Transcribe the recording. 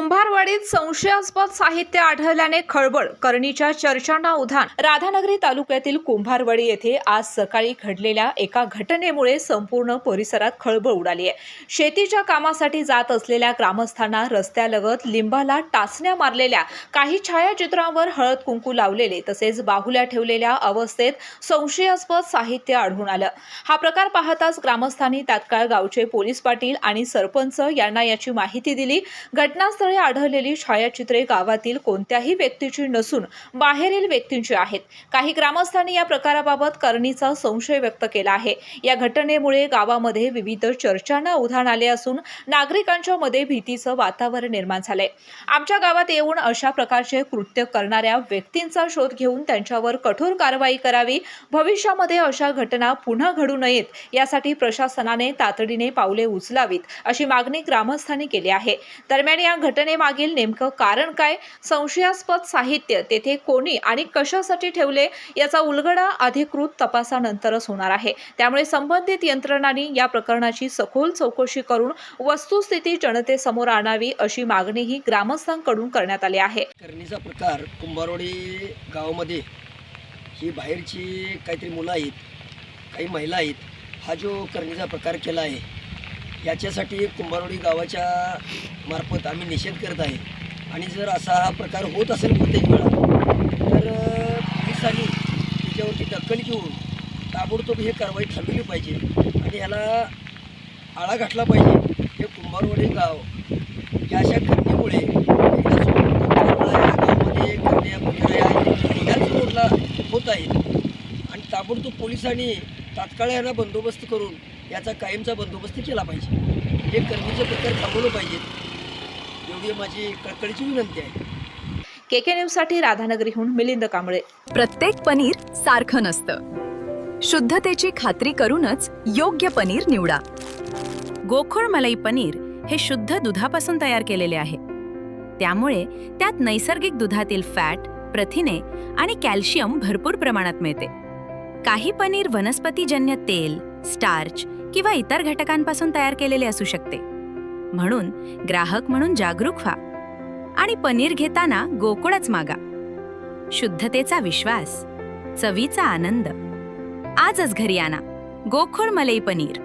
कुंभारवाडीत संशयास्पद साहित्य आढळल्याने खळबळ, करणीच्या चर्चांना उधाण। राधानगरी तालुक्यातील कुंभारवाडी येथे आज सकाळी घडलेल्या एका घटनेमुळे संपूर्ण परिसरात खळबळ उडाली आहे। शेतीच्या कामासाठी जात असलेल्या ग्रामस्थांना रस्त्यालगत लिंबाला टाचण्या मारलेल्या, काही छायाचित्रांवर हळद कुंकू लावलेले तसेच बाहुल्या ठेवलेल्या अवस्थेत संशयास्पद साहित्य आढळून आलं। हा प्रकार पाहताच ग्रामस्थांनी तात्काळ गावचे पोलीस पाटील आणि सरपंच यांना याची माहिती दिली। घटनास्थळी आढळलेली छायाचित्रे गावातील कोणत्याही व्यक्तीची नसून बाहेरील व्यक्तींची आहेत। काही ग्रामस्थांनी या प्रकाराबाबत करणीचा संशय व्यक्त केला आहे। या घटनेमुळे गावामध्ये विविध चर्चांना उधाण आले असून नागरिकांच्या मध्ये भीतीचं वातावरण निर्माण झालंय। आमच्या गावात येऊन अशा प्रकारचे कृत्य करणाऱ्या व्यक्तींचा शोध घेऊन त्यांच्यावर कठोर कारवाई करावी, भविष्यामध्ये अशा घटना पुन्हा घडू नयेत यासाठी प्रशासनाने तातडीने पावले उचलावीत अशी मागणी ग्रामस्थांनी केली आहे। दरम्यान या घटनेमागील नेमकं कारण काय, संशयास्पद साहित्य तेथे कोणी आणि कशासाठी ठेवले याचा उलगडा अधिकृत तपासानंतरच होणार आहे। त्यामुळे संबंधित यंत्रणांनी या प्रकरणाची सखोल चौकशी करून वस्तुस्थिती जनतेसमोर आणावी अशी मागणीही ग्रामस्थांकडून करण्यात आली आहे। करणीचा प्रकार कुंभारवाडी गावामध्ये ही बाहेरची काहीतरी मुलं आहेत, काही महिला आहेत, हा जो करणीचा प्रकार केला आहे याच्यासाठी कुंभारवाडी गावाच्या मार्फत आम्ही निषेध करत आहे। आणि जर असा हा प्रकार होत असेल प्रत्येक वेळा तर पोलिसांनी त्याच्यावरती दखल घेऊन ताबडतोब हे कारवाई थांबवली पाहिजे आणि ह्याला आळा घातला पाहिजे। हे कुंभारवाडी गाव या अशा घटनेमुळे गावामध्ये करण्या प्रकार ह्याच रोडला होत आहेत आणि ताबडतोब पोलिसांनी तात्काळ यांना बंदोबस्त करून याचा कायमचा बंदोबस्त केला पाहिजे। हे करणीचे प्रकार थांबवलं पाहिजेत एवढी माझी कळकळीची विनंती आहे। केके न्यूज साठी राधानगरीहून मिलिंद कांबळे। प्रत्येक पनीर सारखं नसतं, शुद्धतेची खात्री करूनच योग्य पनीर निवडा। गोखोड मलाई पनीर हे शुद्ध दुधापासून तयार केलेले आहे, त्यामुळे त्यात नैसर्गिक दुधातील फॅट, प्रथिने आणि कॅल्शियम भरपूर प्रमाणात मिळते। काही पनीर वनस्पतीजन्य तेल, स्टार्च किंवा इतर घटकांपासून तयार केलेले असू शकते। म्हणून ग्राहक म्हणून जागरूक व्हा आणि पनीर घेताना गोकुळच मागा। शुद्धतेचा विश्वास, चवीचा आनंद। आजच घरी आणा गोखोड मलाई पनीर।